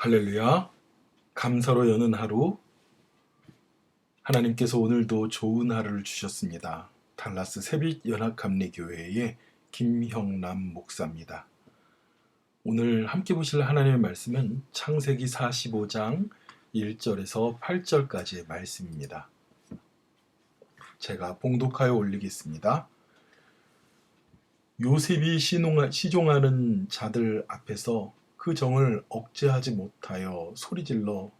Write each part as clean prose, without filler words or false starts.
할렐루야. 감사로 여는 하루. 하나님께서 오늘도 좋은 하루를 주셨습니다. 달라스 새빛연합감리교회의 김형남 목사입니다. 오늘 함께 보실 하나님의 말씀은 창세기 45장 1절에서 8절까지의 말씀입니다. 제가 봉독하여 올리겠습니다. 요셉이 시종하는 자들 앞에서 그 정을 억제하지 못하여 소리질러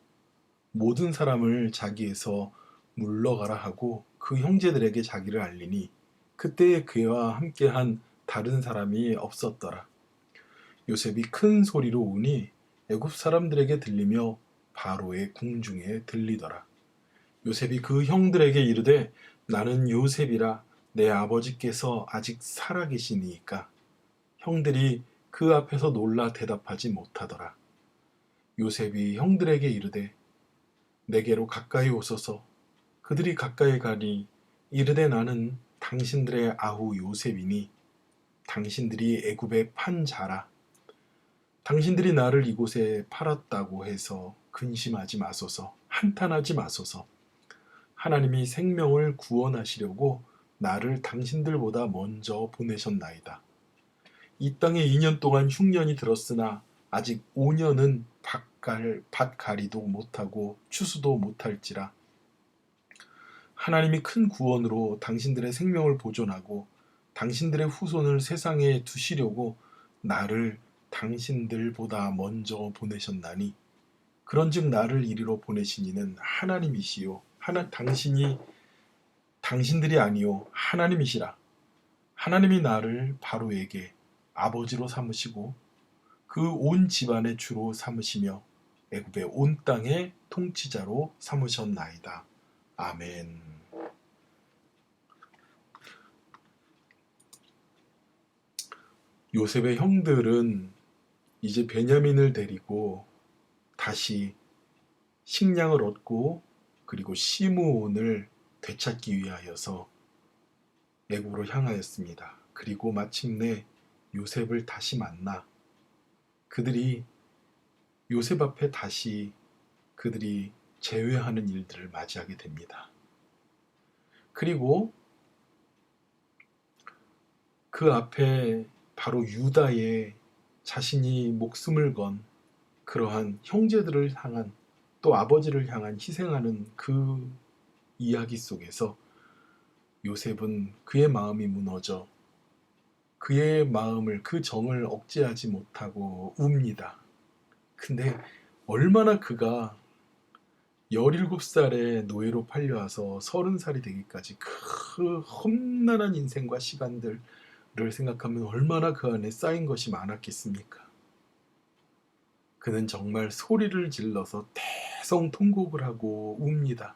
모든 사람을 자기에서 물러가라 하고 그 형제들에게 자기를 알리니 그때에 그와 함께한 다른 사람이 없었더라. 요셉이 큰 소리로 우니 애굽 사람들에게 들리며 바로의 궁중에 들리더라. 요셉이 그 형들에게 이르되 나는 요셉이라 내 아버지께서 아직 살아계시니이까. 형들이 그 앞에서 놀라 대답하지 못하더라. 요셉이 형들에게 이르되 내게로 가까이 오소서. 그들이 가까이 가니 이르되 나는 당신들의 아후 요셉이니 당신들이 애굽에 판 자라. 당신들이 나를 이곳에 팔았다고 해서 근심하지 마소서. 한탄하지 마소서. 하나님이 생명을 구원하시려고 나를 당신들보다 먼저 보내셨나이다. 이 땅에 2년 동안 흉년이 들었으나 아직 5년은 밭갈이도 못하고 추수도 못할지라. 하나님이 큰 구원으로 당신들의 생명을 보존하고 당신들의 후손을 세상에 두시려고 나를 당신들보다 먼저 보내셨나니 그런즉 나를 이리로 보내신 이는 하나님이시요 당신들이 아니요 하나님이시라. 하나님이 나를 바로에게 아버지로 삼으시고 그 온 집안의 주로 삼으시며 애굽의 온 땅의 통치자로 삼으셨나이다. 아멘. 요셉의 형들은 이제 베냐민을 데리고 다시 식량을 얻고 그리고 시므온을 되찾기 위하여서 애굽으로 향하였습니다. 그리고 마침내 요셉을 다시 만나 그들이 요셉 앞에 다시 그들이 재회하는 일들을 맞이하게 됩니다. 그리고 그 앞에 바로 유다의 자신이 목숨을 건 그러한 형제들을 향한 또 아버지를 향한 희생하는 그 이야기 속에서 요셉은 그의 마음이 무너져 그의 마음을 그 정을 억제하지 못하고 웁니다. 근데 얼마나 그가 17살에 노예로 팔려와서 30살이 되기까지 그 험난한 인생과 시간들을 생각하면 얼마나 그 안에 쌓인 것이 많았겠습니까? 그는 정말 소리를 질러서 대성통곡을 하고 웁니다.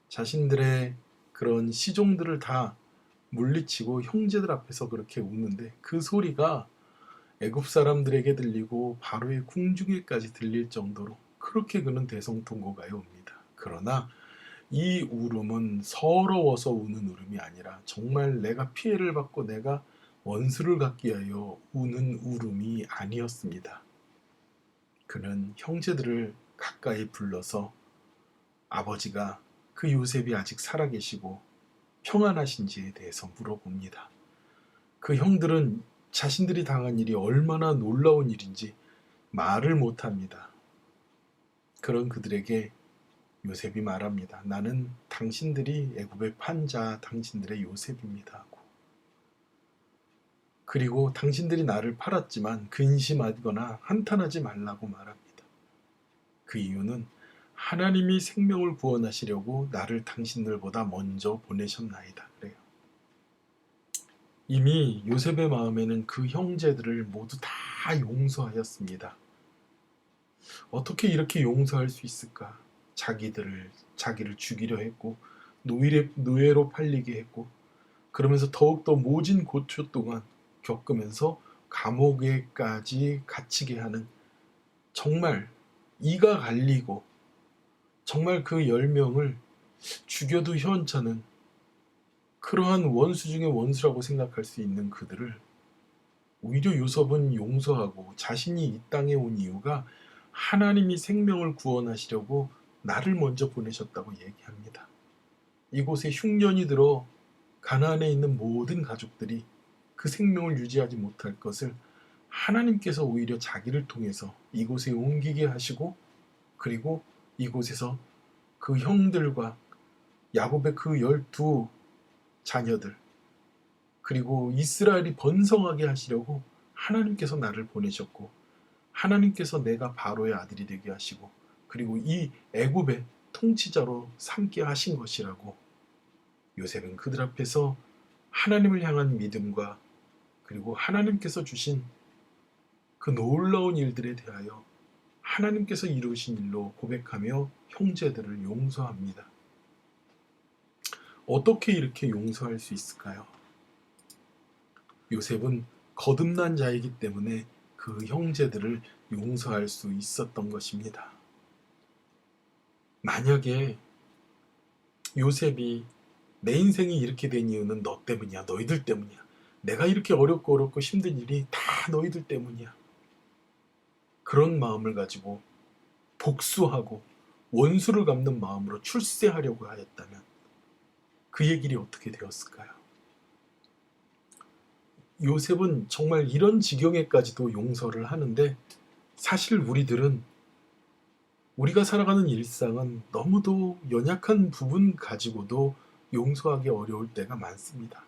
자신들의 그런 시종들을 다 물리치고 형제들 앞에서 그렇게 우는데 그 소리가 애굽 사람들에게 들리고 바로의 궁중에까지 들릴 정도로 그렇게 그는 대성통곡하여 웁니다. 그러나 이 울음은 서러워서 우는 울음이 아니라 정말 내가 피해를 받고 내가 원수를 갚기 위하여 우는 울음이 아니었습니다. 그는 형제들을 가까이 불러서 아버지가 그 요셉이 아직 살아계시고 평안하신지에 대해서 물어봅니다. 그 형들은 자신들이 당한 일이 얼마나 놀라운 일인지 말을 못합니다. 그런 그들에게 요셉이 말합니다. 나는 당신들이 애굽의 판자 당신들의 요셉입니다 하고. 그리고 당신들이 나를 팔았지만 근심하거나 한탄하지 말라고 말합니다. 그 이유는 하나님이 생명을 구원하시려고 나를 당신들보다 먼저 보내셨나이다. 그래요. 이미 요셉의 마음에는 그 형제들을 모두 다 용서하였습니다. 어떻게 이렇게 용서할 수 있을까? 자기를 죽이려 했고 노예로 팔리게 했고 그러면서 더욱더 모진 고초 동안 겪으면서 감옥에까지 갇히게 하는 정말 이가 갈리고 정말 그 10명을 죽여도 현찮은 그러한 원수 중에 원수라고 생각할 수 있는 그들을 오히려 요셉은 용서하고 자신이 이 땅에 온 이유가 하나님이 생명을 구원하시려고 나를 먼저 보내셨다고 얘기합니다. 이곳에 흉년이 들어 가나안에 있는 모든 가족들이 그 생명을 유지하지 못할 것을 하나님께서 오히려 자기를 통해서 이곳에 옮기게 하시고, 그리고 이곳에서 그 형들과 야곱의 그 12 자녀들, 그리고 이스라엘이 번성하게 하시려고 하나님께서 나를 보내셨고, 하나님께서 내가 바로의 아들이 되게 하시고, 그리고 이 애굽의 통치자로 삼게 하신 것이라고 요셉은 그들 앞에서 하나님을 향한 믿음과 그리고 하나님께서 주신 그 놀라운 일들에 대하여 하나님께서 이루신 일로 고백하며 형제들을 용서합니다. 어떻게 이렇게 용서할 수 있을까요? 요셉은 거듭난 자이기 때문에 그 형제들을 용서할 수 있었던 것입니다. 만약에 요셉이 내 인생이 이렇게 된 이유는 너 때문이야, 너희들 때문이야, 내가 이렇게 어렵고 힘든 일이 다 너희들 때문이야, 그런 마음을 가지고 복수하고 원수를 갚는 마음으로 출세하려고 하였다면 그의 길이 어떻게 되었을까요? 요셉은 정말 이런 지경에까지도 용서를 하는데, 사실 우리가 살아가는 일상은 너무도 연약한 부분 가지고도 용서하기 어려울 때가 많습니다.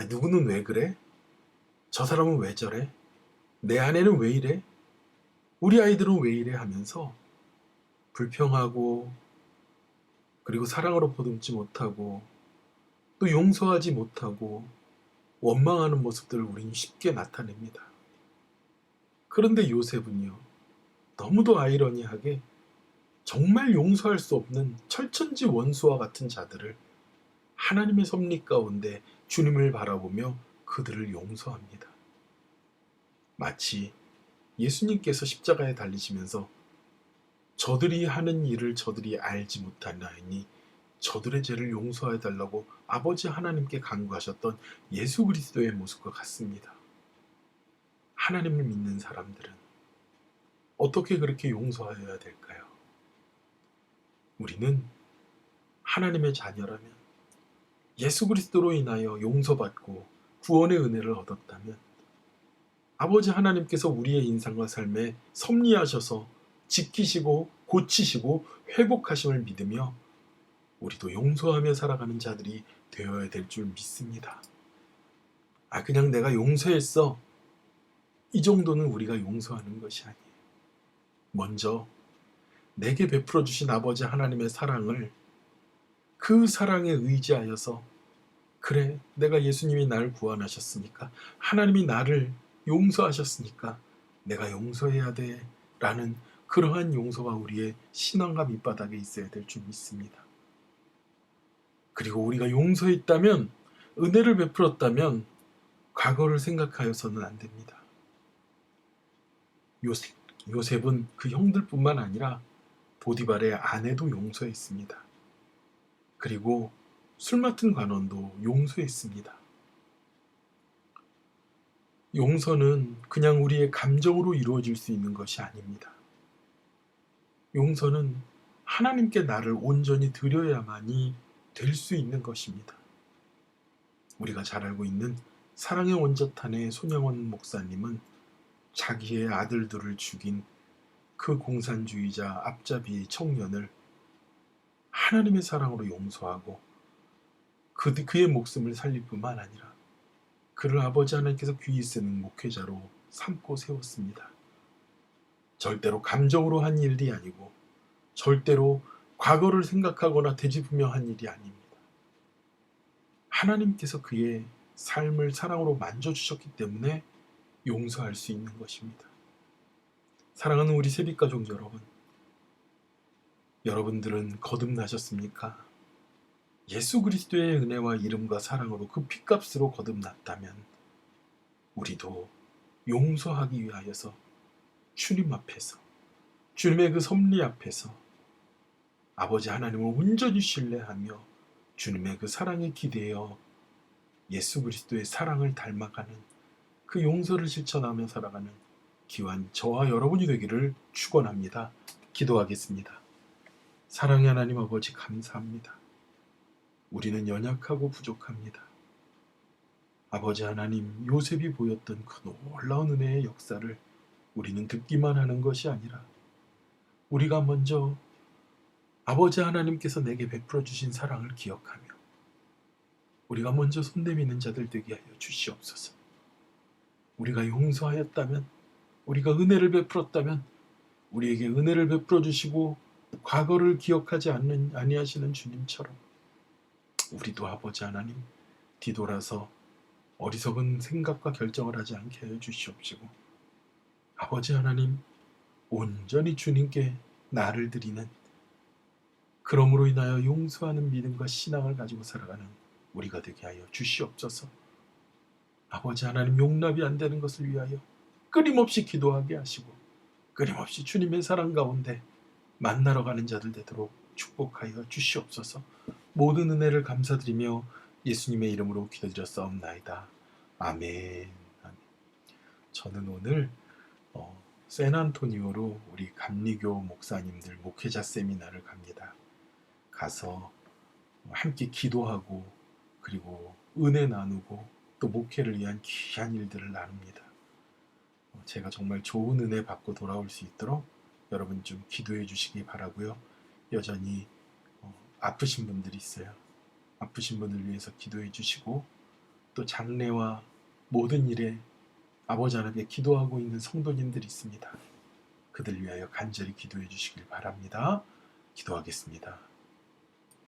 누구는 왜 그래? 저 사람은 왜 저래? 내 아내는 왜 이래? 우리 아이들은 왜 이래? 하면서 불평하고, 그리고 사랑으로 보듬지 못하고, 또 용서하지 못하고 원망하는 모습들을 우리는 쉽게 나타냅니다. 그런데 요셉은요, 너무도 아이러니하게 정말 용서할 수 없는 철천지 원수와 같은 자들을 하나님의 섭리 가운데 주님을 바라보며 그들을 용서합니다. 마치 예수님께서 십자가에 달리시면서 저들이 하는 일을 저들이 알지 못하나이니 저들의 죄를 용서해 달라고 아버지 하나님께 간구하셨던 예수 그리스도의 모습과 같습니다. 하나님을 믿는 사람들은 어떻게 그렇게 용서하여야 될까요? 우리는 하나님의 자녀라면, 예수 그리스도로 인하여 용서받고 구원의 은혜를 얻었다면 아버지 하나님께서 우리의 인생과 삶에 섭리하셔서 지키시고 고치시고 회복하심을 믿으며 우리도 용서하며 살아가는 자들이 되어야 될 줄 믿습니다. 그냥 내가 용서했어, 이 정도는 우리가 용서하는 것이 아니에요. 먼저 내게 베풀어 주신 아버지 하나님의 사랑을, 그 사랑에 의지하여서, 그래, 내가 예수님이 나를 구원하셨으니까, 하나님이 나를 용서하셨으니까 내가 용서해야 돼 라는 그러한 용서가 우리의 신앙과 밑바닥에 있어야 될 줄 믿습니다. 그리고 우리가 용서했다면, 은혜를 베풀었다면 과거를 생각하여서는 안 됩니다. 요셉은 그 형들뿐만 아니라 보디발의 아내도 용서했습니다. 그리고 술 맡은 관원도 용서했습니다. 용서는 그냥 우리의 감정으로 이루어질 수 있는 것이 아닙니다. 용서는 하나님께 나를 온전히 드려야만이 될 수 있는 것입니다. 우리가 잘 알고 있는 사랑의 원자탄의 손영원 목사님은 자기의 아들들을 죽인 그 공산주의자 앞잡이 청년을 하나님의 사랑으로 용서하고 그의 목숨을 살릴 뿐만 아니라 그를 아버지 하나님께서 귀히 쓰는 목회자로 삼고 세웠습니다. 절대로 감정으로 한 일이 아니고 절대로 과거를 생각하거나 되짚으며 한 일이 아닙니다. 하나님께서 그의 삶을 사랑으로 만져주셨기 때문에 용서할 수 있는 것입니다. 사랑하는 우리 세빛가족 여러분, 여러분들은 거듭나셨습니까? 예수 그리스도의 은혜와 이름과 사랑으로 그 핏값으로 거듭났다면 우리도 용서하기 위하여서 주님 앞에서, 주님의 그 섭리 앞에서 아버지 하나님을 온전히 신뢰하며 주님의 그 사랑에 기대어 예수 그리스도의 사랑을 닮아가는, 그 용서를 실천하며 살아가는 귀한 저와 여러분이 되기를 축원합니다. 기도하겠습니다. 사랑의 하나님 아버지 감사합니다. 우리는 연약하고 부족합니다. 아버지 하나님, 요셉이 보였던 그 놀라운 은혜의 역사를 우리는 듣기만 하는 것이 아니라 우리가 먼저 아버지 하나님께서 내게 베풀어 주신 사랑을 기억하며 우리가 먼저 손 내미는 자들 되게 하여 주시옵소서. 우리가 용서하였다면, 우리가 은혜를 베풀었다면 우리에게 은혜를 베풀어 주시고 과거를 기억하지 아니하시는 주님처럼 우리도 아버지 하나님 뒤돌아서 어리석은 생각과 결정을 하지 않게 하여 주시옵시고, 아버지 하나님 온전히 주님께 나를 드리는, 그러므로 인하여 용서하는 믿음과 신앙을 가지고 살아가는 우리가 되게 하여 주시옵소서. 아버지 하나님, 용납이 안 되는 것을 위하여 끊임없이 기도하게 하시고 끊임없이 주님의 사랑 가운데 만나러 가는 자들 되도록 축복하여 주시옵소서. 모든 은혜를 감사드리며 예수님의 이름으로 기도드렸사옵나이다. 아멘. 아멘. 저는 오늘 샌안토니오로 우리 감리교 목사님들 목회자 세미나를 갑니다. 가서 함께 기도하고 그리고 은혜 나누고 또 목회를 위한 귀한 일들을 나눕니다. 제가 정말 좋은 은혜 받고 돌아올 수 있도록 여러분 좀 기도해 주시기 바라고요. 여전히 아프신 분들이 있어요. 아프신 분을 위해서 기도해 주시고, 또 장례와 모든 일에 아버지 하나님께 기도하고 있는 성도님들이 있습니다. 그들 위하여 간절히 기도해 주시길 바랍니다. 기도하겠습니다.